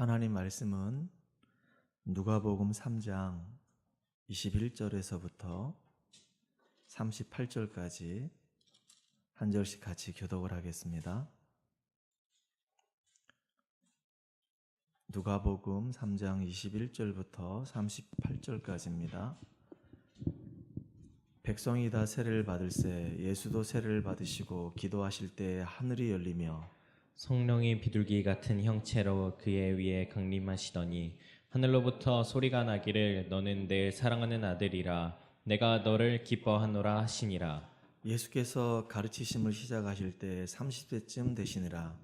하나님 말씀은 누가복음 3장 21절에서부터 38절까지 한 절씩 같이 교독을 하겠습니다. 누가복음 3장 21절부터 38절까지입니다. 백성이 다 세례를 받을새 예수도 세례를 받으시고 기도하실 때 하늘이 열리며 성령이 비둘기 같은 형체로 그의 위에 강림하시더니 하늘로부터 소리가 나기를 너는 내 사랑하는 아들이라 내가 너를 기뻐하노라 하시니라. 예수께서 가르치심을 시작하실 때 30세쯤 되시니라.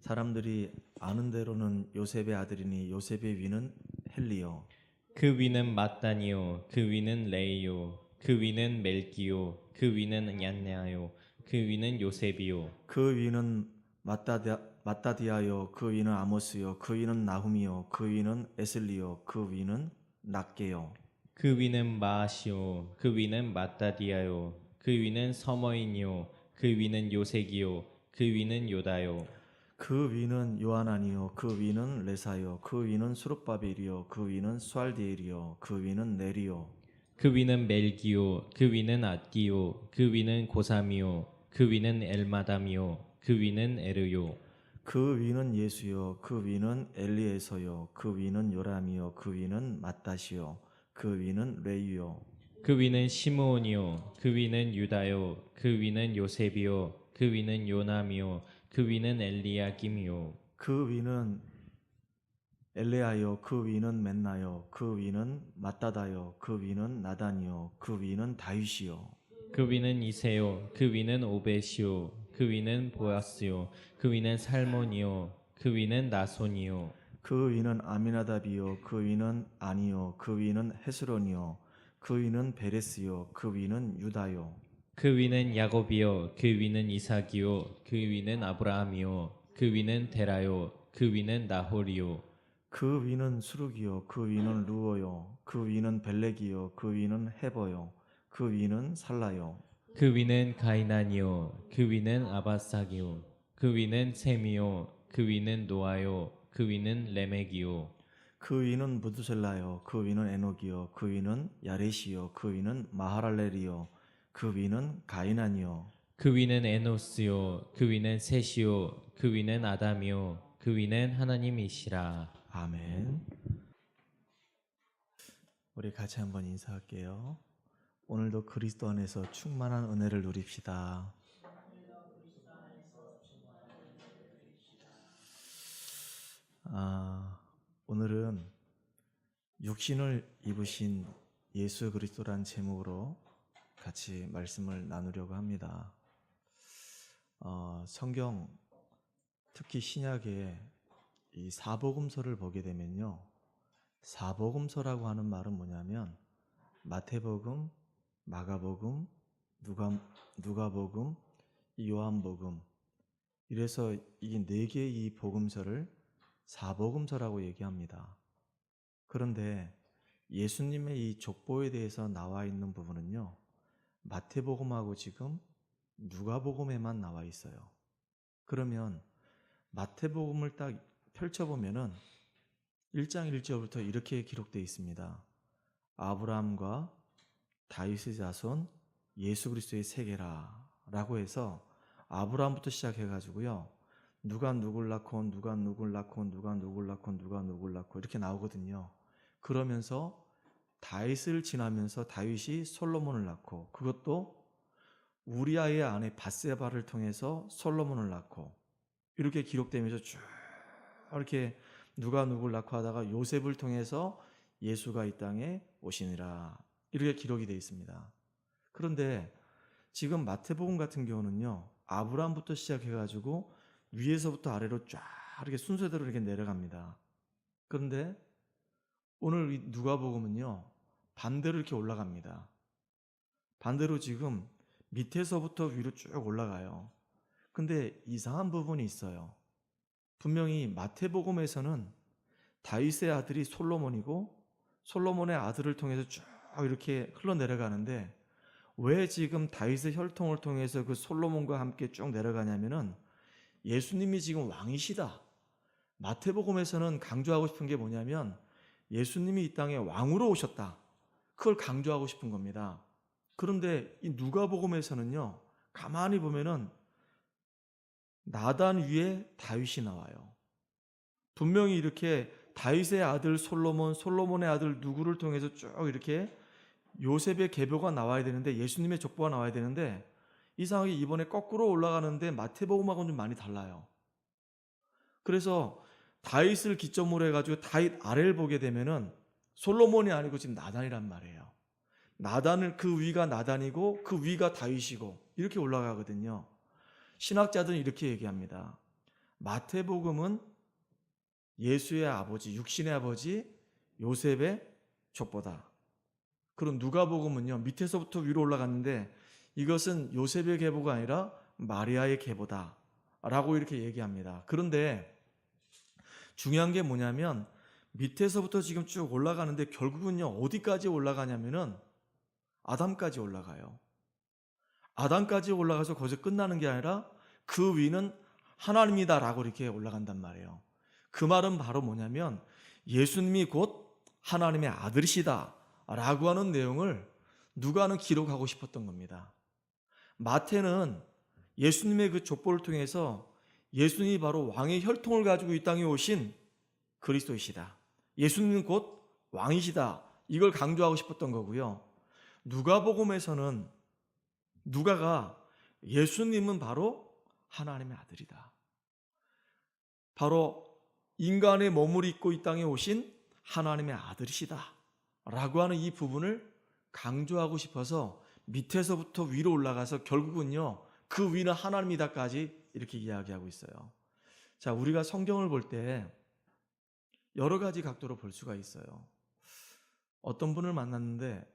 사람들이 아는 대로는 요셉의 아들이니 요셉의 위는 헬리요 그 위는 mat단이요 그 위는 레이요 그 위는 멜기요 그 위는 얀냐요 그 위는 요셉이요 그 위는 마따디아요 그 위는 아모스요 그 위는 나훔이요 그 위는 에슬리요 그 위는 낫게요 그 위는 마아시요 그 위는 마따디아요 그 위는 서머인이요 그 위는 요색이요 그 위는 요다요 그 위는 요하나니요 그 위는 레사요 그 위는 수룹바벨이요 그 위는 수알디엘이요 그 위는 네리요 그 위는 멜기요 그 위는 앗기요 그 위는 고삼이요 그 위는 엘마담이요 그 위는 에르요 그 위는 예수요 그 위는 엘리에서요 그 위는 요람이요 그 위는 마따시요 그 위는 레이요 그 위는 시므온이요 그 위는 유다요 그 위는 요셉이요 그 위는 요남이요 그 위는 엘리야김이요 그 위는 엘레아요 그 위는 맨나요 그 위는 마따다요 그 위는 나단이요 그 위는 다윗이요 그 위는 이세요 그 위는 오벳이요 그 위는 보아스요 그 위는 살몬이요 그 위는 나손이요 그 위는 아미나답이요 그 위는 아니요 그 위는 헤스론이요 그 위는 베레스요 그 위는 유다요 그 위는 야곱이요 그 위는 이삭이요 그 위는 아브라함이요 그 위는 데라요 그 위는 나홀이요 그 위는 수룩이요 그 위는 루어요 그 위는 벨렉이요 그 위는 헤버요 그 위는 살라요 그 위는 가이난이요 그 위는 아바삭이요 그 위는 셈이요 그 위는 노아요 그 위는 레멕이요 그 위는 무두셀라요 그 위는 에녹이요 그 위는 야렛이요 그 위는 마하랄렐이요 그 위는 가이난이요 그 위는 에노스요 그 위는 셋이요 그 위는 아담이요 그 위는 하나님이시라. 아멘. 우리 같이 한번 인사할게요. 오늘도 그리스도 안에서 충만한 은혜를 누립시다. 오늘은 육신을 입으신 예수 그리스도란 제목으로 같이 말씀을 나누려고 합니다. 성경 특히 신약에 이 사복음서를 보게 되면요, 사복음서라고 하는 말은 뭐냐면 마태복음, 마가복음, 누가복음, 요한복음, 이래서 이 네 개의 이 복음서를 사복음서라고 얘기합니다. 그런데 예수님의 이 족보에 대해서 나와 있는 부분은요, 마태복음하고 지금 누가복음에만 나와 있어요. 그러면 마태복음을 딱 펼쳐보면은 1장 1절부터 이렇게 기록되어 있습니다. 아브라함과 다윗의 자손 예수 그리스도의 세계라 라고 해서 아브라함부터 시작해가지고요, 누가 누굴 낳고 누가 누굴 낳고 누가 누굴 낳고 누가 누굴 낳고 이렇게 나오거든요. 그러면서 다윗을 지나면서 다윗이 솔로몬을 낳고, 그것도 우리아의 아내 밧세바를 통해서 솔로몬을 낳고, 이렇게 기록되면서 쭉 이렇게 누가 누굴 낳고 하다가 요셉을 통해서 예수가 이 땅에 오시니라, 이렇게 기록이 되어 있습니다. 그런데 지금 마태복음 같은 경우는요, 아브라함부터 시작해가지고 위에서부터 아래로 쫙 이렇게 순서대로 이렇게 내려갑니다. 그런데 오늘 이 누가복음은요, 반대로 이렇게 올라갑니다. 반대로 지금 밑에서부터 위로 쭉 올라가요. 근데 이상한 부분이 있어요. 분명히 마태복음에서는 다윗의 아들이 솔로몬이고 솔로몬의 아들을 통해서 쭉 이렇게 흘러내려가는데, 왜 지금 다윗의 혈통을 통해서 그 솔로몬과 함께 쭉 내려가냐면은 예수님이 지금 왕이시다, 마태복음에서는 강조하고 싶은 게 뭐냐면 예수님이 이 땅에 왕으로 오셨다. 그걸 강조하고 싶은 겁니다. 그런데 이 누가복음에서는요, 가만히 보면은 나단 위에 다윗이 나와요. 분명히 이렇게 다윗의 아들 솔로몬, 솔로몬의 아들 누구를 통해서 쭉 이렇게 요셉의 계보가 나와야 되는데, 예수님의 족보가 나와야 되는데, 이상하게 이번에 거꾸로 올라가는데 마태복음하고는 좀 많이 달라요. 그래서 다윗을 기점으로 해가지고 다윗 아래를 보게 되면은 솔로몬이 아니고 지금 나단이란 말이에요. 나단을, 그 위가 나단이고 그 위가 다윗이고 이렇게 올라가거든요. 신학자들은 이렇게 얘기합니다. 마태복음은 예수의 아버지, 육신의 아버지 요셉의 족보다. 그럼 누가복음은요, 밑에서부터 위로 올라갔는데 이것은 요셉의 계보가 아니라 마리아의 계보다 라고 이렇게 얘기합니다. 그런데 중요한 게 뭐냐면 밑에서부터 지금 쭉 올라가는데 결국은요, 어디까지 올라가냐면은 아담까지 올라가요. 아담까지 올라가서 거기서 끝나는 게 아니라 그 위는 하나님이다 라고 이렇게 올라간단 말이에요. 그 말은 바로 뭐냐면 예수님이 곧 하나님의 아들이시다 라고 하는 내용을 누가는 기록하고 싶었던 겁니다. 마태는 예수님의 그 족보를 통해서 예수님이 바로 왕의 혈통을 가지고 이 땅에 오신 그리스도이시다. 예수님은 곧 왕이시다. 이걸 강조하고 싶었던 거고요. 누가복음에서는 누가가 예수님은 바로 하나님의 아들이다. 바로 인간의 몸을 입고 이 땅에 오신 하나님의 아들이시다. 라고 하는 이 부분을 강조하고 싶어서 밑에서부터 위로 올라가서 결국은요, 그 위는 하나님이다까지 이렇게 이야기하고 있어요. 자, 우리가 성경을 볼 때 여러 가지 각도로 볼 수가 있어요. 어떤 분을 만났는데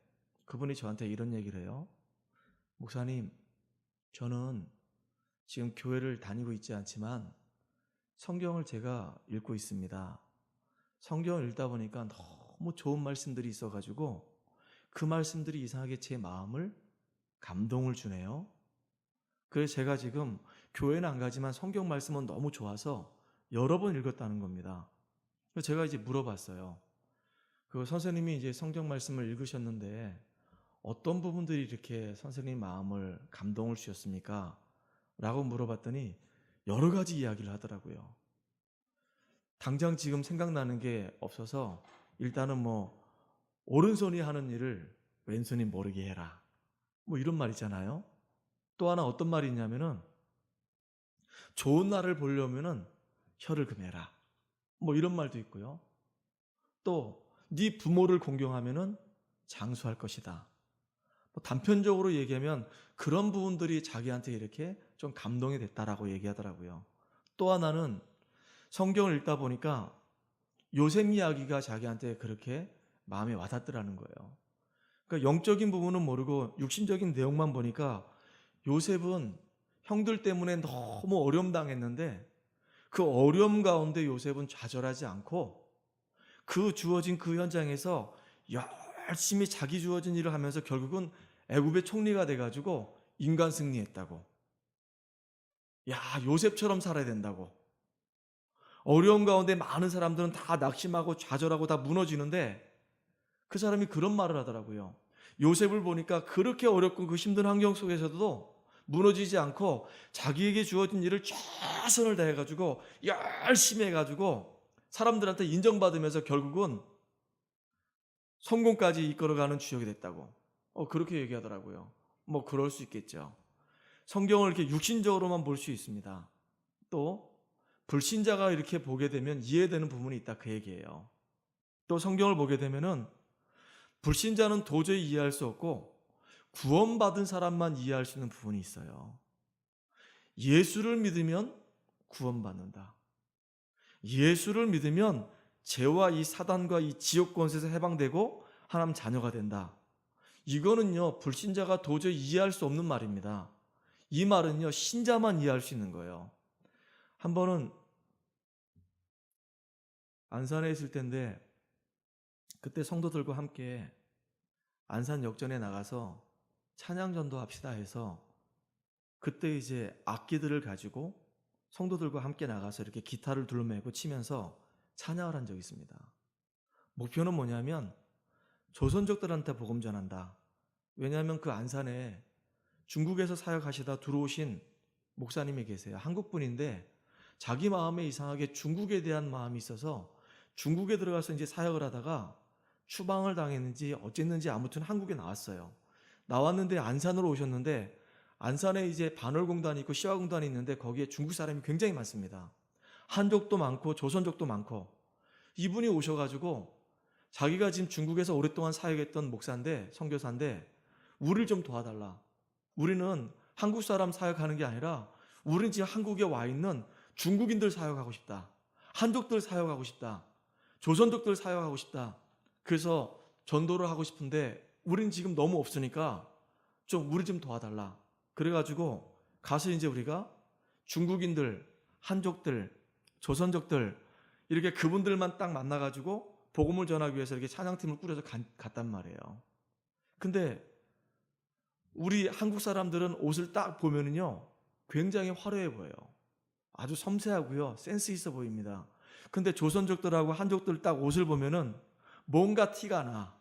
그분이 저한테 이런 얘기를 해요. 목사님, 저는 지금 교회를 다니고 있지 않지만 성경을 제가 읽고 있습니다. 성경을 읽다 보니까 너무 좋은 말씀들이 있어가지고 그 말씀들이 이상하게 제 마음을 감동을 주네요. 그래서 제가 지금 교회는 안 가지만 성경 말씀은 너무 좋아서 여러 번 읽었다는 겁니다. 그래서 제가 이제 물어봤어요. 그 선생님이 이제 성경 말씀을 읽으셨는데 어떤 부분들이 이렇게 선생님 마음을 감동을 주셨습니까? 라고 물어봤더니 여러 가지 이야기를 하더라고요. 당장 지금 생각나는 게 없어서 일단은 뭐 오른손이 하는 일을 왼손이 모르게 해라. 뭐 이런 말 있잖아요. 또 하나 어떤 말이 있냐면은 좋은 날을 보려면은 혀를 금해라. 뭐 이런 말도 있고요. 또 네 부모를 공경하면은 장수할 것이다. 뭐 단편적으로 얘기하면 그런 부분들이 자기한테 이렇게 좀 감동이 됐다라고 얘기하더라고요. 또 하나는 성경을 읽다 보니까 요셉 이야기가 자기한테 그렇게 마음에 와닿더라는 거예요. 그러니까 영적인 부분은 모르고 육신적인 내용만 보니까 요셉은 형들 때문에 너무 어려움 당했는데 그 어려움 가운데 요셉은 좌절하지 않고 그 주어진 그 현장에서 열심히 자기 주어진 일을 하면서 결국은 애굽의 총리가 돼가지고 인간 승리했다고. 야, 요셉처럼 살아야 된다고. 어려움 가운데 많은 사람들은 다 낙심하고 좌절하고 다 무너지는데 그 사람이 그런 말을 하더라고요. 요셉을 보니까 그렇게 어렵고 그 힘든 환경 속에서도 무너지지 않고 자기에게 주어진 일을 최선을 다해가지고 열심히 해가지고 사람들한테 인정받으면서 결국은 성공까지 이끌어가는 주역이 됐다고. 그렇게 얘기하더라고요. 뭐 그럴 수 있겠죠. 성경을 이렇게 육신적으로만 볼 수 있습니다. 또 불신자가 이렇게 보게 되면 이해되는 부분이 있다, 그 얘기예요. 또 성경을 보게 되면은 불신자는 도저히 이해할 수 없고 구원받은 사람만 이해할 수 있는 부분이 있어요. 예수를 믿으면 구원받는다. 예수를 믿으면 죄와 이 사단과 이 지옥 권세에서 해방되고 하나님 자녀가 된다. 이거는요, 불신자가 도저히 이해할 수 없는 말입니다. 이 말은요, 신자만 이해할 수 있는 거예요. 한 번은 안산에 있을 때인데 그때 성도들과 함께 안산 역전에 나가서 찬양 전도합시다 해서 그때 이제 악기들을 가지고 성도들과 함께 나가서 이렇게 기타를 둘러매고 치면서 찬양을 한 적이 있습니다. 목표는 뭐냐면 조선족들한테 복음 전한다. 왜냐하면 그 안산에 중국에서 사역하시다 들어오신 목사님이 계세요. 한국분인데 자기 마음에 이상하게 중국에 대한 마음이 있어서 중국에 들어가서 이제 사역을 하다가 추방을 당했는지 어쨌는지 아무튼 한국에 나왔어요. 나왔는데 안산으로 오셨는데 안산에 이제 반월공단이 있고 시화공단이 있는데 거기에 중국 사람이 굉장히 많습니다. 한족도 많고 조선족도 많고 이분이 오셔가지고 자기가 지금 중국에서 오랫동안 사역했던 목사인데 선교사인데 우리를 좀 도와달라. 우리는 한국 사람 사역하는 게 아니라 우리는 지금 한국에 와 있는 중국인들 사역하고 싶다. 한족들 사역하고 싶다. 조선족들 사역하고 싶다. 그래서 전도를 하고 싶은데 우리는 지금 너무 없으니까 좀 우리 좀 도와달라. 그래가지고 가서 이제 우리가 중국인들, 한족들, 조선족들 이렇게 그분들만 딱 만나가지고 복음을 전하기 위해서 이렇게 찬양팀을 꾸려서 갔단 말이에요. 근데 우리 한국 사람들은 옷을 딱 보면은요 굉장히 화려해 보여요. 아주 섬세하고요 센스 있어 보입니다. 근데 조선족들하고 한족들 딱 옷을 보면은 뭔가 티가 나.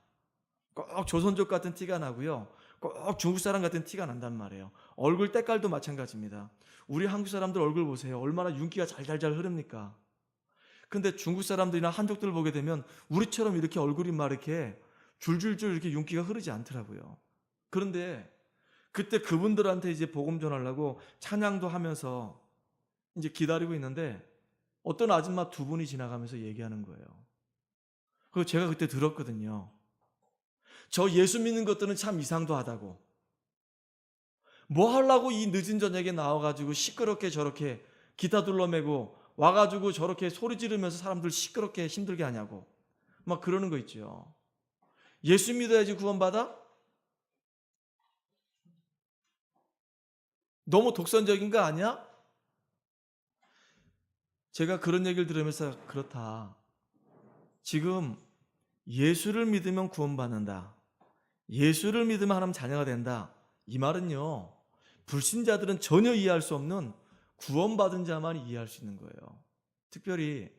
꼭 조선족 같은 티가 나고요. 꼭 중국 사람 같은 티가 난단 말이에요. 얼굴 때깔도 마찬가지입니다. 우리 한국 사람들 얼굴 보세요. 얼마나 윤기가 잘잘잘 흐릅니까? 근데 중국 사람들이나 한족들 보게 되면 우리처럼 이렇게 얼굴이 막 이렇게 줄줄줄 이렇게 윤기가 흐르지 않더라고요. 그런데 그때 그분들한테 이제 복음 전하려고 찬양도 하면서 이제 기다리고 있는데 어떤 아줌마 두 분이 지나가면서 얘기하는 거예요. 그리고 제가 그때 들었거든요. 저 예수 믿는 것들은 참 이상도 하다고. 뭐 하려고 이 늦은 저녁에 나와가지고 시끄럽게 저렇게 기타 둘러매고 와가지고 저렇게 소리 지르면서 사람들 시끄럽게 힘들게 하냐고. 막 그러는 거 있죠. 예수 믿어야지 구원받아? 너무 독선적인 거 아니야? 제가 그런 얘기를 들으면서 그렇다. 지금 예수를 믿으면 구원받는다. 예수를 믿으면 하나님 자녀가 된다. 이 말은요. 불신자들은 전혀 이해할 수 없는 구원받은 자만 이해할 수 있는 거예요. 특별히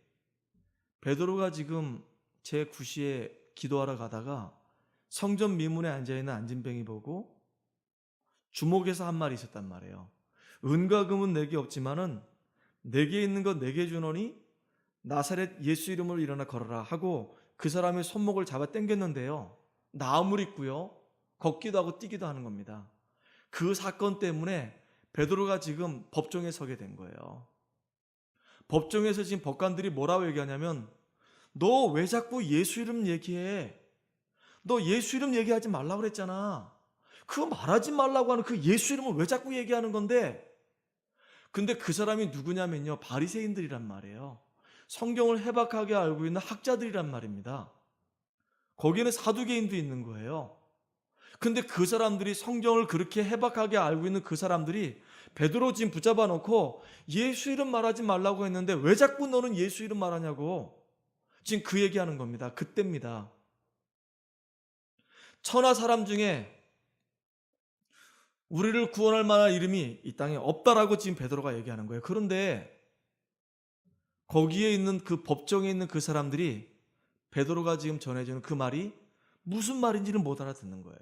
베드로가 지금 제9시에 기도하러 가다가 성전 미문에 앉아있는 안진뱅이 보고 주목해서 한 말이 있었단 말이에요. 은과 금은 내게 없지만은 내게 있는 것 내게 주노니 나사렛 예수 이름으로 일어나 걸어라 하고 그 사람의 손목을 잡아 당겼는데요. 나음을 입고요. 걷기도 하고 뛰기도 하는 겁니다. 그 사건 때문에 베드로가 지금 법정에 서게 된 거예요. 법정에서 지금 법관들이 뭐라고 얘기하냐면 너 왜 자꾸 예수 이름 얘기해? 너 예수 이름 얘기하지 말라고 그랬잖아. 그거 말하지 말라고 하는 그 예수 이름을 왜 자꾸 얘기하는 건데? 근데 그 사람이 누구냐면요. 바리새인들이란 말이에요. 성경을 해박하게 알고 있는 학자들이란 말입니다. 거기에는 사두개인도 있는 거예요. 근데 그 사람들이 성경을 그렇게 해박하게 알고 있는 그 사람들이 베드로 지금 붙잡아 놓고 예수 이름 말하지 말라고 했는데 왜 자꾸 너는 예수 이름 말하냐고 지금 그 얘기하는 겁니다. 그때입니다. 천하 사람 중에 우리를 구원할 만한 이름이 이 땅에 없다라고 지금 베드로가 얘기하는 거예요. 그런데 거기에 있는 그 법정에 있는 그 사람들이 베드로가 지금 전해주는 그 말이 무슨 말인지는 못 알아듣는 거예요.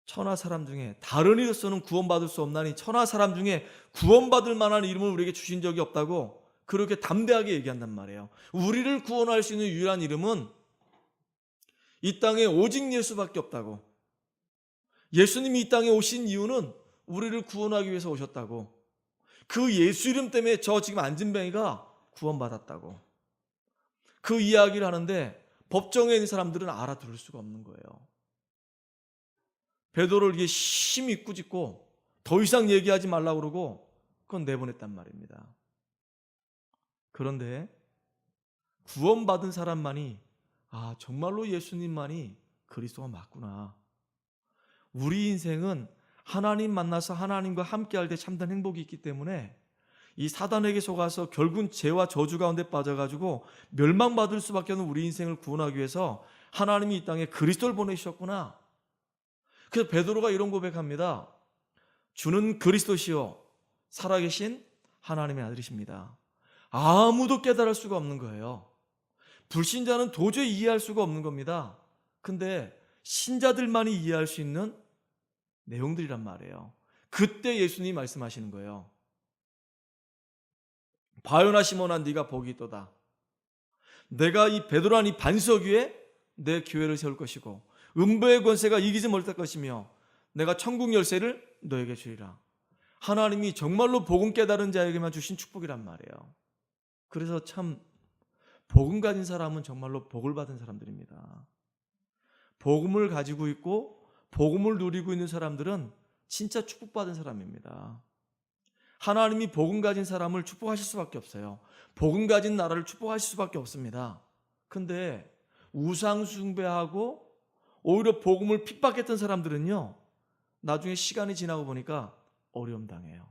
천하 사람 중에 다른 이로서는 구원받을 수 없나니 천하 사람 중에 구원받을 만한 이름을 우리에게 주신 적이 없다고 그렇게 담대하게 얘기한단 말이에요. 우리를 구원할 수 있는 유일한 이름은 이 땅에 오직 예수밖에 없다고. 예수님이 이 땅에 오신 이유는 우리를 구원하기 위해서 오셨다고. 그 예수 이름 때문에 저 지금 안진뱅이가 구원받았다고. 그 이야기를 하는데 법정에 있는 사람들은 알아들을 수가 없는 거예요. 베드로를 이게 심히 꾸짖고 더 이상 얘기하지 말라고 그러고 그건 내보냈단 말입니다. 그런데 구원받은 사람만이 정말로 예수님만이 그리스도가 맞구나. 우리 인생은 하나님 만나서 하나님과 함께할 때 참된 행복이 있기 때문에 이 사단에게 속아서 결국은 죄와 저주 가운데 빠져가지고 멸망받을 수밖에 없는 우리 인생을 구원하기 위해서 하나님이 이 땅에 그리스도를 보내주셨구나. 그래서 베드로가 이런 고백합니다. 주는 그리스도시요 살아계신 하나님의 아들이십니다. 아무도 깨달을 수가 없는 거예요. 불신자는 도저히 이해할 수가 없는 겁니다. 근데 신자들만이 이해할 수 있는 내용들이란 말이에요. 그때 예수님이 말씀하시는 거예요. 바요나 시몬아 네가 복이 있도다. 내가 이 베드로란 이 반석 위에 내 교회를 세울 것이고 음부의 권세가 이기지 못할 것이며 내가 천국 열쇠를 너에게 주리라. 하나님이 정말로 복음 깨달은 자에게만 주신 축복이란 말이에요. 그래서 참 복음 가진 사람은 정말로 복을 받은 사람들입니다. 복음을 가지고 있고 복음을 누리고 있는 사람들은 진짜 축복받은 사람입니다. 하나님이 복음 가진 사람을 축복하실 수밖에 없어요. 복음 가진 나라를 축복하실 수밖에 없습니다. 근데 우상 숭배하고 오히려 복음을 핍박했던 사람들은요, 나중에 시간이 지나고 보니까 어려움 당해요.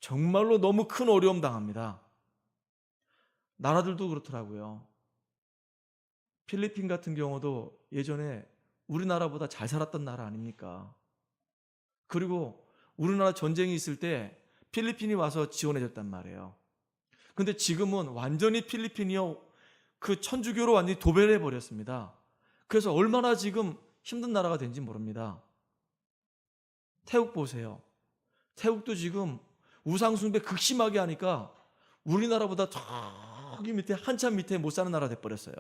정말로 너무 큰 어려움 당합니다. 나라들도 그렇더라고요. 필리핀 같은 경우도 예전에 우리나라보다 잘 살았던 나라 아닙니까? 그리고 우리나라 전쟁이 있을 때 필리핀이 와서 지원해줬단 말이에요. 근데 지금은 완전히 필리핀이요, 그 천주교로 완전히 도배를 해버렸습니다. 그래서 얼마나 지금 힘든 나라가 된지 모릅니다. 태국 보세요. 태국도 지금 우상숭배 극심하게 하니까 우리나라보다 저기 밑에 한참 밑에 못 사는 나라 돼버렸어요.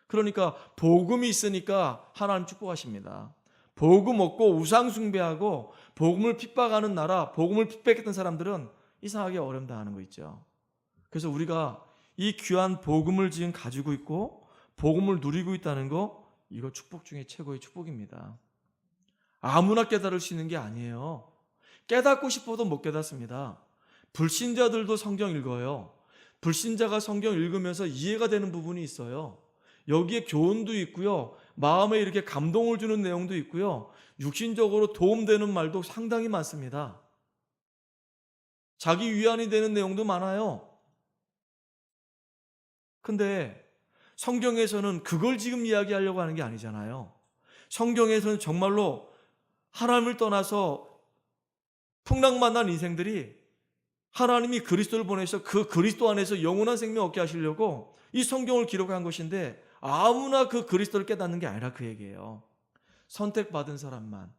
그러니까 복음이 있으니까 하나님 축복하십니다. 복음 없고 우상숭배하고 복음을 핍박하는 나라, 복음을 핍박했던 사람들은 이상하게 어려움 당하는 거 있죠. 그래서 우리가 이 귀한 복음을 지금 가지고 있고 복음을 누리고 있다는 거, 이거 축복 중에 최고의 축복입니다. 아무나 깨달을 수 있는 게 아니에요. 깨닫고 싶어도 못 깨닫습니다. 불신자들도 성경 읽어요. 불신자가 성경 읽으면서 이해가 되는 부분이 있어요. 여기에 교훈도 있고요, 마음에 이렇게 감동을 주는 내용도 있고요, 육신적으로 도움되는 말도 상당히 많습니다. 자기 위안이 되는 내용도 많아요. 근데 성경에서는 그걸 지금 이야기하려고 하는 게 아니잖아요. 성경에서는 정말로 하나님을 떠나서 풍랑만난 인생들이 하나님이 그리스도를 보내서 그 그리스도 안에서 영원한 생명 얻게 하시려고 이 성경을 기록한 것인데, 아무나 그 그리스도를 깨닫는 게 아니라 그 얘기예요. 선택받은 사람만,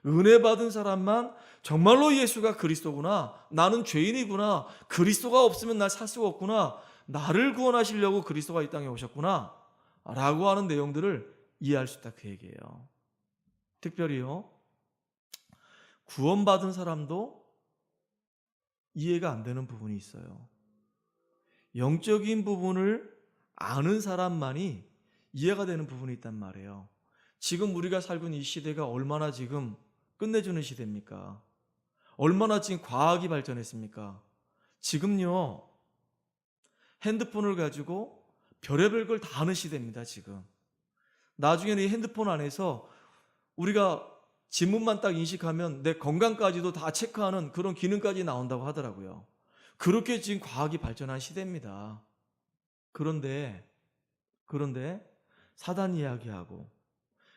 은혜 받은 사람만 정말로 예수가 그리스도구나, 나는 죄인이구나, 그리스도가 없으면 날 살 수가 없구나, 나를 구원하시려고 그리스도가 이 땅에 오셨구나 라고 하는 내용들을 이해할 수 있다, 그 얘기예요. 특별히요, 구원받은 사람도 이해가 안 되는 부분이 있어요. 영적인 부분을 아는 사람만이 이해가 되는 부분이 있단 말이에요. 지금 우리가 살고 있는 이 시대가 얼마나 지금 끝내주는 시대입니까? 얼마나 지금 과학이 발전했습니까? 지금요, 핸드폰을 가지고 별의별 걸 다 하는 시대입니다, 지금. 나중에는 이 핸드폰 안에서 우리가 지문만 딱 인식하면 내 건강까지도 다 체크하는 그런 기능까지 나온다고 하더라고요. 그렇게 지금 과학이 발전한 시대입니다. 그런데 사단 이야기하고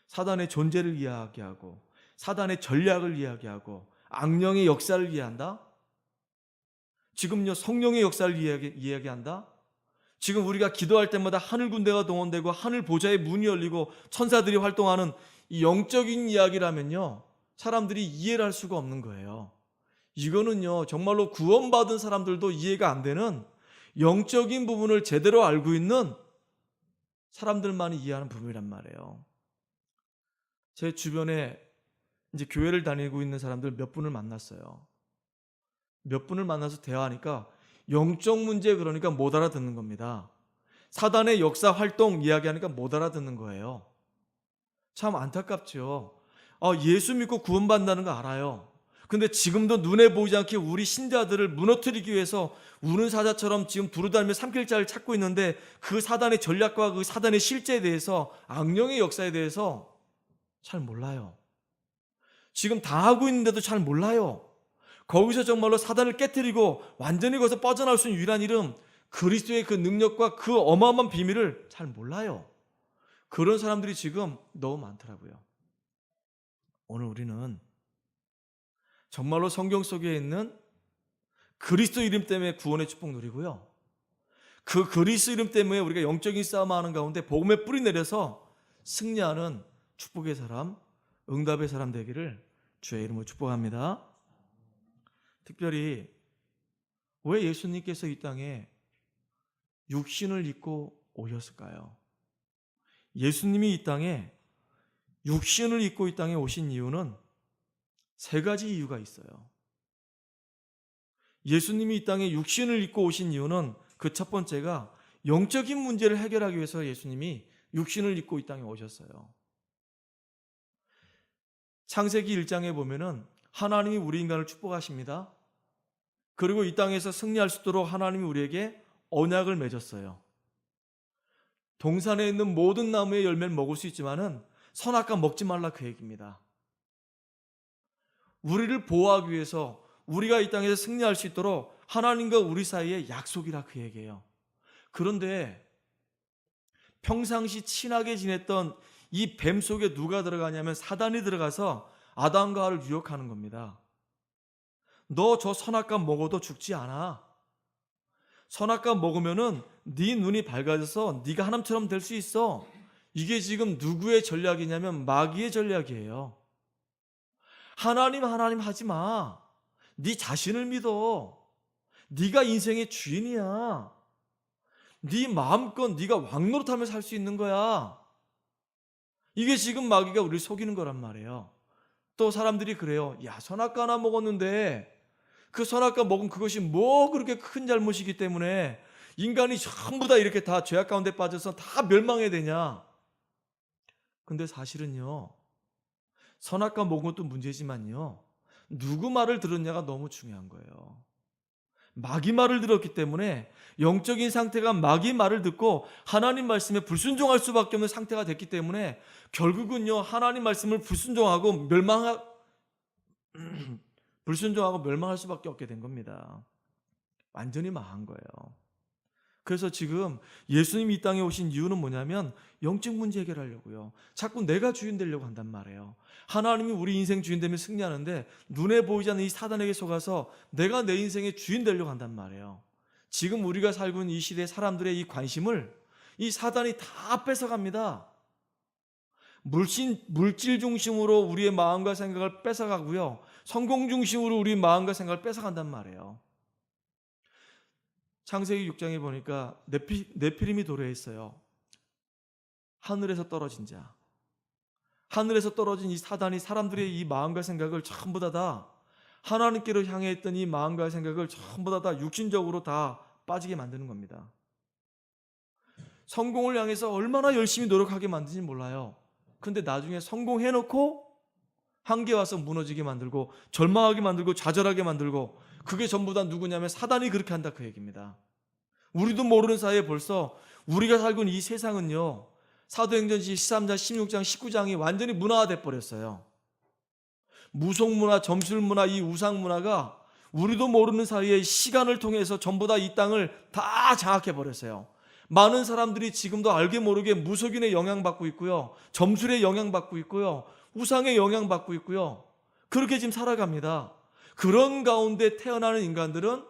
사단의 존재를 이야기하고 사단의 전략을 이야기하고 악령의 역사를 이해한다? 지금요, 성령의 역사를 이야기한다? 지금 우리가 기도할 때마다 하늘 군대가 동원되고 하늘 보좌의 문이 열리고 천사들이 활동하는 이 영적인 이야기라면요, 사람들이 이해를 할 수가 없는 거예요. 이거는요, 정말로 구원받은 사람들도 이해가 안 되는 영적인 부분을 제대로 알고 있는 사람들만이 이해하는 부분이란 말이에요. 제 주변에 이제 교회를 다니고 있는 사람들 몇 분을 만났어요. 몇 분을 만나서 대화하니까 영적 문제 그러니까 못 알아듣는 겁니다. 사단의 역사 활동 이야기하니까 못 알아듣는 거예요. 참 안타깝죠. 예수 믿고 구원받는다는 거 알아요. 근데 지금도 눈에 보이지 않게 우리 신자들을 무너뜨리기 위해서 우는 사자처럼 지금 두루다니며 삼킬 자를 찾고 있는데, 그 사단의 전략과 그 사단의 실제에 대해서, 악령의 역사에 대해서 잘 몰라요. 지금 당하고 있는데도 잘 몰라요. 거기서 정말로 사단을 깨뜨리고 완전히 거기서 빠져나올 수 있는 유일한 이름, 그리스도의 그 능력과 그 어마어마한 비밀을 잘 몰라요. 그런 사람들이 지금 너무 많더라고요. 오늘 우리는 정말로 성경 속에 있는 그리스도 이름 때문에 구원의 축복 누리고요. 그 그리스도 이름 때문에 우리가 영적인 싸움하는 가운데 복음의 뿌리 내려서 승리하는 축복의 사람, 응답의 사람 되기를 주의 이름으로 축복합니다. 특별히 왜 예수님께서 이 땅에 육신을 입고 오셨을까요? 예수님이 이 땅에 육신을 입고 이 땅에 오신 이유는 세 가지 이유가 있어요. 예수님이 이 땅에 육신을 입고 오신 이유는 그 첫 번째가 영적인 문제를 해결하기 위해서 예수님이 육신을 입고 이 땅에 오셨어요. 창세기 1장에 보면은 하나님이 우리 인간을 축복하십니다. 그리고 이 땅에서 승리할 수 있도록 하나님이 우리에게 언약을 맺었어요. 동산에 있는 모든 나무의 열매를 먹을 수 있지만은 선악과 먹지 말라 그 얘기입니다. 우리를 보호하기 위해서 우리가 이 땅에서 승리할 수 있도록 하나님과 우리 사이의 약속이라 그 얘기예요. 그런데 평상시 친하게 지냈던 이 뱀 속에 누가 들어가냐면 사단이 들어가서 아담과 하와를 유혹하는 겁니다. 너 저 선악과 먹어도 죽지 않아. 선악과 먹으면은 네 눈이 밝아져서 네가 하나님처럼 될 수 있어. 이게 지금 누구의 전략이냐면 마귀의 전략이에요. 하나님 하지 마. 네 자신을 믿어. 네가 인생의 주인이야. 네 마음껏 네가 왕노릇하며 살 수 있는 거야. 이게 지금 마귀가 우리를 속이는 거란 말이에요. 또 사람들이 그래요. 야, 선악과 하나 먹었는데 그 선악과 먹은 그것이 뭐 그렇게 큰 잘못이기 때문에 인간이 전부 다 이렇게 다 죄악 가운데 빠져서 다 멸망해야 되냐. 근데 사실은요, 선악과 먹은 것도 문제지만요, 누구 말을 들었냐가 너무 중요한 거예요. 마귀 말을 들었기 때문에 영적인 상태가 마귀 말을 듣고 하나님 말씀에 불순종할 수밖에 없는 상태가 됐기 때문에 결국은요, 하나님 말씀을 불순종하고 멸망할 수밖에 없게 된 겁니다. 완전히 망한 거예요. 그래서 지금 예수님이 이 땅에 오신 이유는 뭐냐면 영적 문제 해결하려고요. 자꾸 내가 주인 되려고 한단 말이에요. 하나님이 우리 인생 주인 되면 승리하는데 눈에 보이지 않는 이 사단에게 속아서 내가 내 인생의 주인 되려고 한단 말이에요. 지금 우리가 살고 있는 이 시대의 사람들의 이 관심을 이 사단이 다 뺏어갑니다. 물질 중심으로 우리의 마음과 생각을 뺏어가고요. 성공 중심으로 우리 마음과 생각을 뺏어간단 말이에요. 창세기 6장에 보니까 네피림이 도래에 있어요. 하늘에서 떨어진 자. 하늘에서 떨어진 이 사단이 사람들의 이 마음과 생각을 전부 다 하나님께로 향해 있던 이 마음과 생각을 전부 다 육신적으로 다 빠지게 만드는 겁니다. 성공을 향해서 얼마나 열심히 노력하게 만드는지 몰라요. 근데 나중에 성공해놓고 한계 와서 무너지게 만들고 절망하게 만들고 좌절하게 만들고 그게 전부 다 누구냐면 사단이 그렇게 한다 그 얘기입니다. 우리도 모르는 사이에 벌써 우리가 살고 있는 이 세상은요, 사도행전 13장, 16장, 19장이 완전히 문화화돼 버렸어요. 무속문화, 점술문화, 이 우상문화가 우리도 모르는 사이에 시간을 통해서 전부 다 이 땅을 다 장악해 버렸어요. 많은 사람들이 지금도 알게 모르게 무속인의 영향받고 있고요, 점술의 영향받고 있고요, 우상의 영향받고 있고요. 그렇게 지금 살아갑니다. 그런 가운데 태어나는 인간들은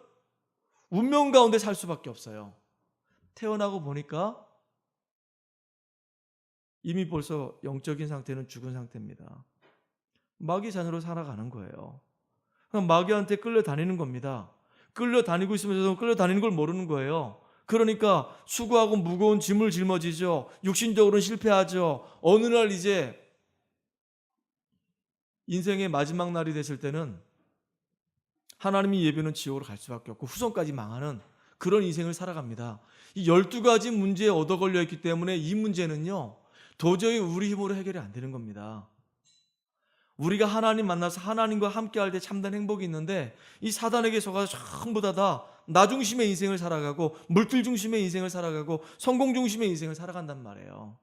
운명 가운데 살 수밖에 없어요. 태어나고 보니까 이미 벌써 영적인 상태는 죽은 상태입니다. 마귀 자녀로 살아가는 거예요. 그럼 마귀한테 끌려다니는 겁니다. 끌려다니고 있으면서 끌려다니는 걸 모르는 거예요. 그러니까 수고하고 무거운 짐을 짊어지죠. 육신적으로는 실패하죠. 어느 날 이제 인생의 마지막 날이 됐을 때는 하나님이 예비는 지옥으로 갈 수밖에 없고 후손까지 망하는 그런 인생을 살아갑니다. 이 12가지 문제에 얻어 걸려 있기 때문에 이 문제는요, 도저히 우리 힘으로 해결이 안 되는 겁니다. 우리가 하나님 만나서 하나님과 함께 할 때 참된 행복이 있는데 이 사단에게 속아서 전부 다 나 중심의 인생을 살아가고 물질 중심의 인생을 살아가고 성공 중심의 인생을 살아간단 말이에요.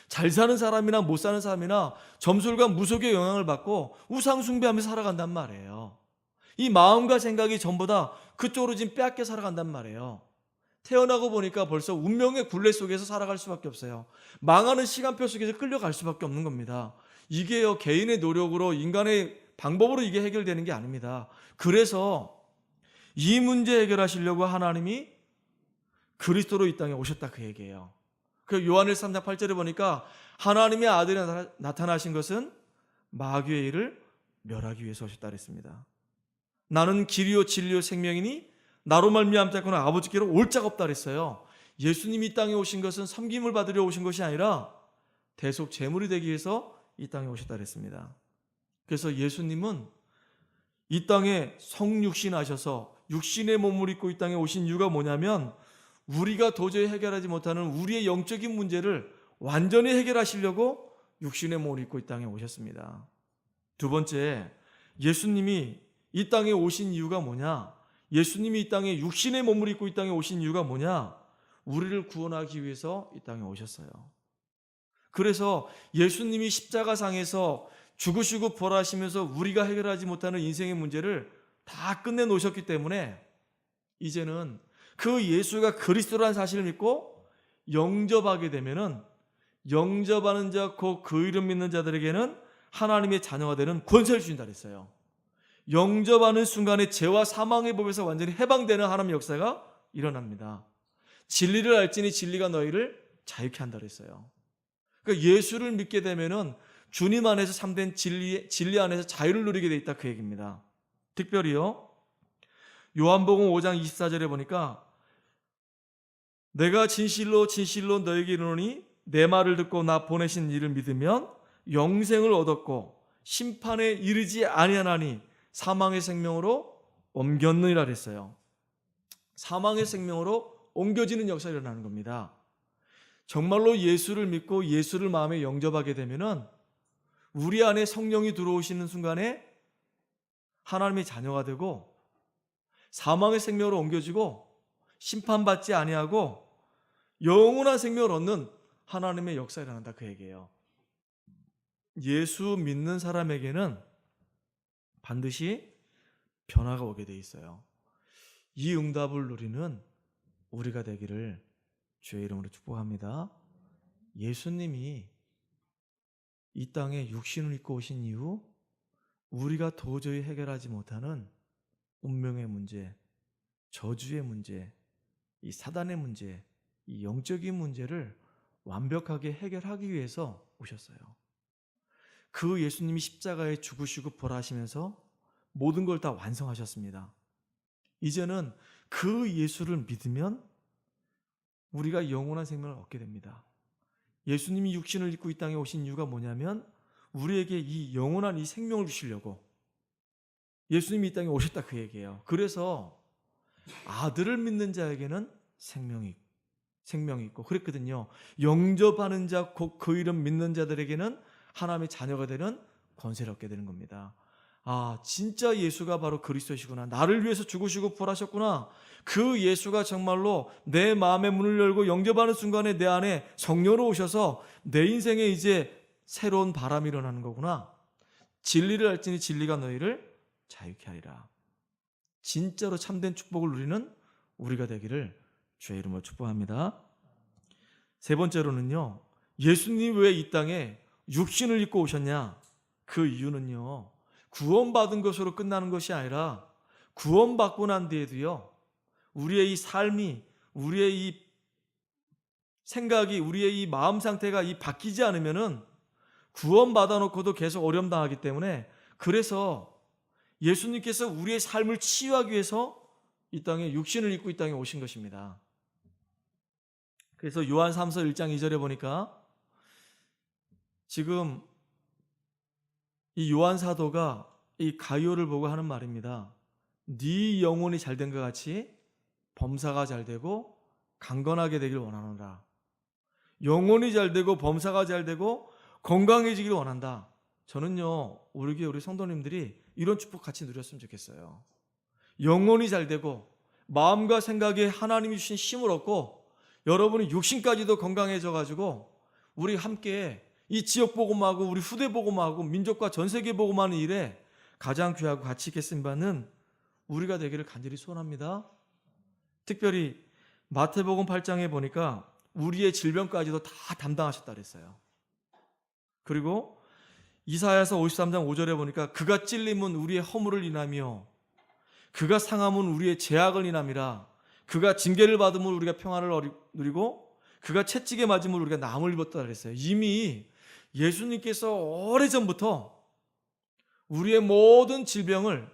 잘 사는 사람이나 못 사는 사람이나 점술과 무속의 영향을 받고 우상 숭배하면서 살아간단 말이에요. 이 마음과 생각이 전부 다 그쪽으로 지금 빼앗겨 살아간단 말이에요. 태어나고 보니까 벌써 운명의 굴레 속에서 살아갈 수밖에 없어요. 망하는 시간표 속에서 끌려갈 수밖에 없는 겁니다. 이게요, 개인의 노력으로 인간의 방법으로 이게 해결되는 게 아닙니다. 그래서 이 문제 해결하시려고 하나님이 그리스도로 이 땅에 오셨다 그 얘기예요. 그 요한일 3장 8절에 보니까 하나님의 아들이 나타나신 것은 마귀의 일을 멸하기 위해서 오셨다 그랬습니다. 나는 길이요 진리요 생명이니 나로 말미암지 않고는 아버지께로 올 자가 없다 그랬어요. 예수님이 이 땅에 오신 것은 섬김을 받으려 오신 것이 아니라 대속 제물이 되기 위해서 이 땅에 오셨다 그랬습니다. 그래서 예수님은 이 땅에 성육신하셔서 육신의 몸을 입고 이 땅에 오신 이유가 뭐냐면 우리가 도저히 해결하지 못하는 우리의 영적인 문제를 완전히 해결하시려고 육신의 몸을 입고 이 땅에 오셨습니다. 두 번째, 예수님이 이 땅에 오신 이유가 뭐냐? 예수님이 이 땅에 육신의 몸을 입고 이 땅에 오신 이유가 뭐냐? 우리를 구원하기 위해서 이 땅에 오셨어요. 그래서 예수님이 십자가상에서 죽으시고 부활하시면서 우리가 해결하지 못하는 인생의 문제를 다 끝내놓으셨기 때문에 이제는 그 예수가 그리스도라는 사실을 믿고 영접하게 되면은 영접하는 자 곧 그 이름 믿는 자들에게는 하나님의 자녀가 되는 권세를 주신다 그랬어요. 영접하는 순간에 죄와 사망의 법에서 완전히 해방되는 하나님의 역사가 일어납니다. 진리를 알지니 진리가 너희를 자유케 한다 그랬어요. 그러니까 예수를 믿게 되면은 주님 안에서 참된 진리 안에서 자유를 누리게 돼 있다 그 얘기입니다. 특별히요. 요한복음 5장 24절에 보니까 내가 진실로 진실로 너에게 이르노니 내 말을 듣고 나 보내신 이를 믿으면 영생을 얻었고 심판에 이르지 아니하나니 사망의 생명으로 옮겼느니라 그랬어요. 사망의 생명으로 옮겨지는 역사가 일어나는 겁니다. 정말로 예수를 믿고 예수를 마음에 영접하게 되면은 우리 안에 성령이 들어오시는 순간에 하나님의 자녀가 되고 사망의 생명으로 옮겨지고 심판받지 아니하고 영원한 생명을 얻는 하나님의 역사가 일어난다 그 얘기예요. 예수 믿는 사람에게는 반드시 변화가 오게 돼 있어요. 이 응답을 누리는 우리가 되기를 주의 이름으로 축복합니다. 예수님이 이 땅에 육신을 입고 오신 이후 우리가 도저히 해결하지 못하는 운명의 문제, 저주의 문제, 이 사단의 문제, 이 영적인 문제를 완벽하게 해결하기 위해서 오셨어요. 그 예수님이 십자가에 죽으시고 부활하시면서 모든 걸 다 완성하셨습니다. 이제는 그 예수를 믿으면 우리가 영원한 생명을 얻게 됩니다. 예수님이 육신을 입고 이 땅에 오신 이유가 뭐냐면 우리에게 이 영원한 이 생명을 주시려고 예수님이 이 땅에 오셨다 그 얘기예요. 그래서 아들을 믿는 자에게는 생명이 있고 그랬거든요. 영접하는 자 곧 그 이름 믿는 자들에게는 하나님의 자녀가 되는 권세를 얻게 되는 겁니다. 아, 진짜 예수가 바로 그리스도시구나. 나를 위해서 죽으시고 부활하셨구나. 그 예수가 정말로 내 마음의 문을 열고 영접하는 순간에 내 안에 성령으로 오셔서 내 인생에 이제 새로운 바람이 일어나는 거구나. 진리를 알지니 진리가 너희를 자유케 하리라. 진짜로 참된 축복을 누리는 우리가 되기를 주의 이름으로 축복합니다. 세 번째로는요. 예수님이 왜 이 땅에 육신을 입고 오셨냐? 그 이유는요. 구원받은 것으로 끝나는 것이 아니라 구원받고 난 뒤에도요. 우리의 이 삶이, 우리의 이 생각이, 우리의 이 마음 상태가 이 바뀌지 않으면은 구원받아 놓고도 계속 어려움 당하기 때문에 그래서 예수님께서 우리의 삶을 치유하기 위해서 이 땅에 육신을 입고 이 땅에 오신 것입니다. 그래서 요한 3서 1장 2절에 보니까 지금 이 요한 사도가 이 가룟을 보고 하는 말입니다. 네 영혼이 잘된 것 같이 범사가 잘되고 강건하게 되길 원하노라. 영혼이 잘되고 범사가 잘되고 건강해지길 원한다. 저는요 우리 교회 우리 성도님들이 이런 축복 같이 누렸으면 좋겠어요. 영혼이 잘되고 마음과 생각에 하나님이 주신 힘을 얻고 여러분이 육신까지도 건강해져 가지고 우리 함께 이 지역 복음하고 우리 후대 복음하고 민족과 전 세계 복음하는 일에 가장 귀하고 가치 있게 쓰임받는 우리가 되기를 간절히 소원합니다. 특별히 마태복음 8장에 보니까 우리의 질병까지도 다 담당하셨다 그랬어요. 그리고 이사야서 53장 5절에 보니까 그가 찔림은 우리의 허물을 인하며 그가 상함은 우리의 죄악을 인함이라. 그가 징계를 받음을 우리가 평안을 누리고 그가 채찍에 맞음을 우리가 나음을 입었다 그랬어요. 이미 예수님께서 오래전부터 우리의 모든 질병을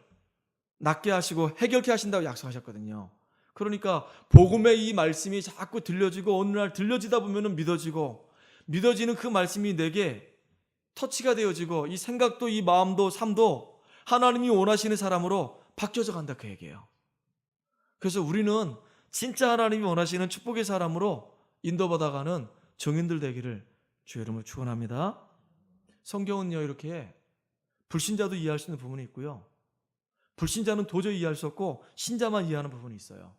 낫게 하시고 해결케 하신다고 약속하셨거든요. 그러니까 복음의 이 말씀이 자꾸 들려지고 어느 날 들려지다 보면 믿어지고 믿어지는 그 말씀이 내게 터치가 되어지고 이 생각도 이 마음도 삶도 하나님이 원하시는 사람으로 바뀌어져 간다 그 얘기예요. 그래서 우리는 진짜 하나님이 원하시는 축복의 사람으로 인도받아가는 증인들 되기를 주의 이름으로 축원합니다. 성경은요 이렇게 불신자도 이해할 수 있는 부분이 있고요. 불신자는 도저히 이해할 수 없고 신자만 이해하는 부분이 있어요.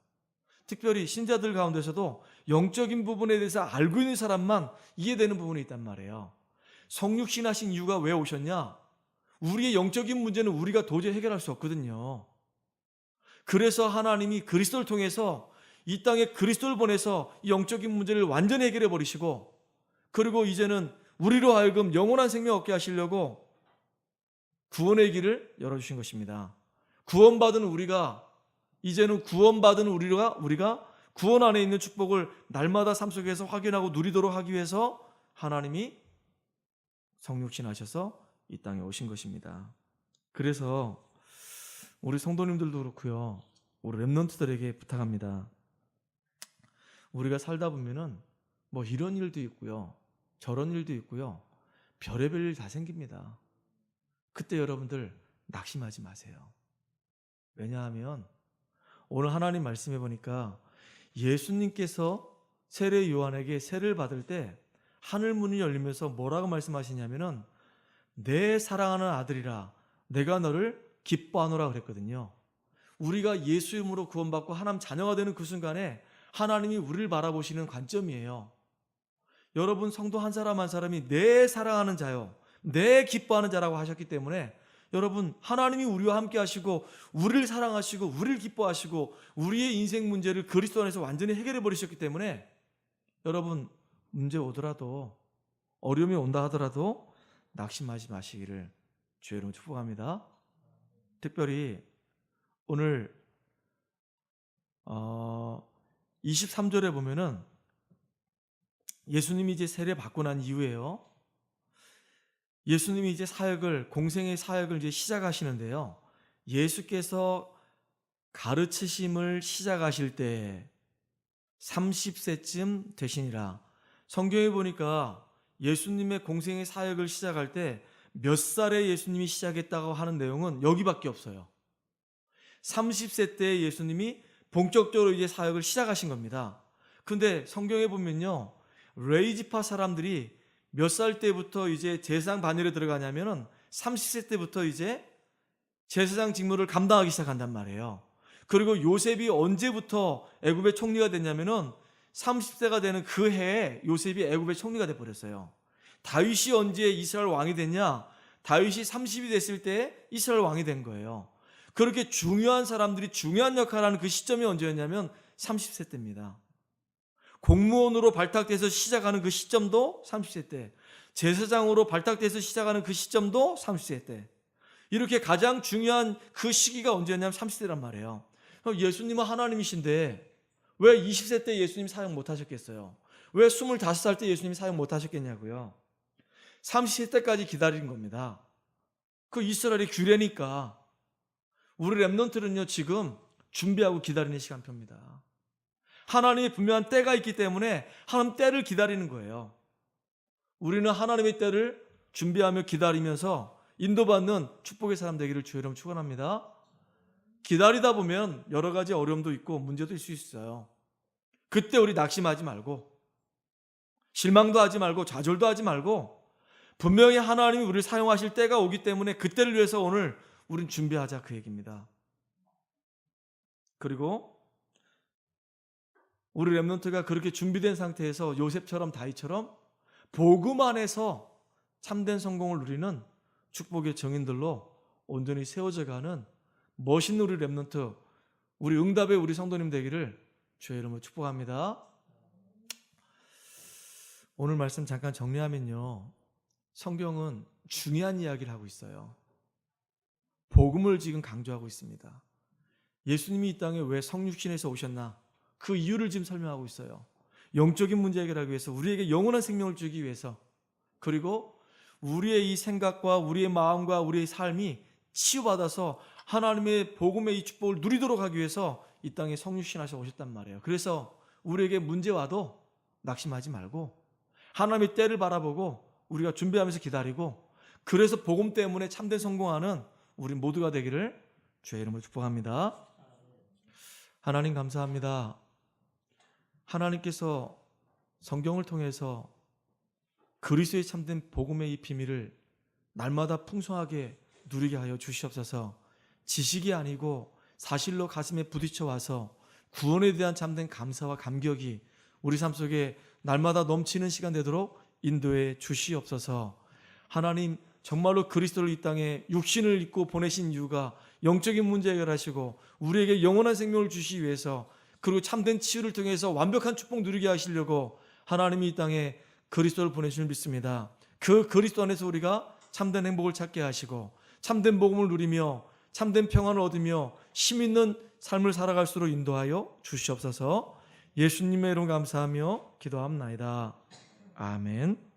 특별히 신자들 가운데서도 영적인 부분에 대해서 알고 있는 사람만 이해되는 부분이 있단 말이에요. 성육신 하신 이유가 왜 오셨냐? 우리의 영적인 문제는 우리가 도저히 해결할 수 없거든요. 그래서 하나님이 그리스도를 통해서 이 땅에 그리스도를 보내서 이 영적인 문제를 완전히 해결해 버리시고 그리고 이제는 우리로 하여금 영원한 생명 얻게 하시려고 구원의 길을 열어주신 것입니다. 구원받은 우리가 이제는 구원받은 우리가 구원 안에 있는 축복을 날마다 삶 속에서 확인하고 누리도록 하기 위해서 하나님이 성육신하셔서 이 땅에 오신 것입니다. 그래서 우리 성도님들도 그렇고요. 우리 렘넌트들에게 부탁합니다. 우리가 살다 보면은 뭐 이런 일도 있고요. 저런 일도 있고요. 별의별 일 다 생깁니다. 그때 여러분들 낙심하지 마세요. 왜냐하면 오늘 하나님 말씀해 보니까 예수님께서 세례 요한에게 세례를 받을 때 하늘 문이 열리면서 뭐라고 말씀하시냐면은 내 사랑하는 아들이라 내가 너를 기뻐하노라 그랬거든요. 우리가 예수 이름으로 구원받고 하나님 자녀가 되는 그 순간에 하나님이 우리를 바라보시는 관점이에요. 여러분 성도 한 사람 한 사람이 내 사랑하는 자요, 내 기뻐하는 자라고 하셨기 때문에 여러분 하나님이 우리와 함께 하시고 우리를 사랑하시고 우리를 기뻐하시고 우리의 인생 문제를 그리스도 안에서 완전히 해결해 버리셨기 때문에 여러분 문제 오더라도 어려움이 온다 하더라도 낙심하지 마시기를 주의 이름으로 축복합니다. 특별히 오늘 23절에 보면은 예수님이 이제 세례 받고 난 이후에요. 예수님이 이제 공생의 사역을 이제 시작하시는데요. 예수께서 가르치심을 시작하실 때 30세쯤 되시니라. 성경에 보니까 예수님의 공생의 사역을 시작할 때 몇 살에 예수님이 시작했다고 하는 내용은 여기밖에 없어요. 30세 때 예수님이 본격적으로 이제 사역을 시작하신 겁니다. 근데 성경에 보면요. 레이지파 사람들이 몇 살 때부터 이제 제사장 반열에 들어가냐면은 30세 때부터 이제 제사장 직무를 감당하기 시작한단 말이에요. 그리고 요셉이 언제부터 애굽의 총리가 됐냐면은 30세가 되는 그 해에 요셉이 애굽의 총리가 돼 버렸어요. 다윗이 언제 이스라엘 왕이 됐냐? 다윗이 30이 됐을 때 이스라엘 왕이 된 거예요. 그렇게 중요한 사람들이 중요한 역할을 하는 그 시점이 언제였냐면 30세 때입니다. 공무원으로 발탁돼서 시작하는 그 시점도 30세 때, 제사장으로 발탁돼서 시작하는 그 시점도 30세 때. 이렇게 가장 중요한 그 시기가 언제였냐면 30세란 말이에요. 예수님은 하나님이신데 왜 20세 때 예수님 사역 못 하셨겠어요? 왜 25살 때 예수님 사역 못 하셨겠냐고요? 30세 때까지 기다린 겁니다. 그 이스라엘의 규례니까. 우리 렘넌트는요 지금 준비하고 기다리는 시간표입니다. 하나님의 분명한 때가 있기 때문에 하나님 때를 기다리는 거예요. 우리는 하나님의 때를 준비하며 기다리면서 인도받는 축복의 사람 되기를 주의 이름으로 축원합니다. 기다리다 보면 여러 가지 어려움도 있고 문제도 있을 수 있어요. 그때 우리 낙심하지 말고 실망도 하지 말고 좌절도 하지 말고 분명히 하나님이 우리를 사용하실 때가 오기 때문에 그때를 위해서 오늘 우린 준비하자 그 얘기입니다. 그리고 우리 렘넌트가 그렇게 준비된 상태에서 요셉처럼 다윗처럼 복음 안에서 참된 성공을 누리는 축복의 증인들로 온전히 세워져가는 멋있는 우리 렘넌트, 우리 응답의 우리 성도님 되기를 주의 이름으로 축복합니다. 오늘 말씀 잠깐 정리하면요. 성경은 중요한 이야기를 하고 있어요. 복음을 지금 강조하고 있습니다. 예수님이 이 땅에 왜 성육신에서 오셨나? 그 이유를 지금 설명하고 있어요. 영적인 문제 해결하기 위해서, 우리에게 영원한 생명을 주기 위해서, 그리고 우리의 이 생각과 우리의 마음과 우리의 삶이 치유받아서 하나님의 복음의 이 축복을 누리도록 하기 위해서 이 땅에 성육신하셔 오셨단 말이에요. 그래서 우리에게 문제 와도 낙심하지 말고 하나님의 때를 바라보고 우리가 준비하면서 기다리고, 그래서 복음 때문에 참된 성공하는 우리 모두가 되기를 주의 이름으로 축복합니다. 하나님 감사합니다. 하나님께서 성경을 통해서 그리스도의 참된 복음의 이 비밀을 날마다 풍성하게 누리게 하여 주시옵소서. 지식이 아니고 사실로 가슴에 부딪혀 와서 구원에 대한 참된 감사와 감격이 우리 삶 속에 날마다 넘치는 시간 되도록 인도해 주시옵소서. 하나님, 정말로 그리스도를 이 땅에 육신을 입고 보내신 이유가 영적인 문제 해결하시고 우리에게 영원한 생명을 주시기 위해서, 그리고 참된 치유를 통해서 완벽한 축복 누리게 하시려고 하나님이 이 땅에 그리스도를 보내주실 믿습니다. 그 그리스도 안에서 우리가 참된 행복을 찾게 하시고 참된 복음을 누리며 참된 평안을 얻으며 힘 있는 삶을 살아갈수록 인도하여 주시옵소서. 예수님의 이름 감사하며 기도합나이다. 아멘.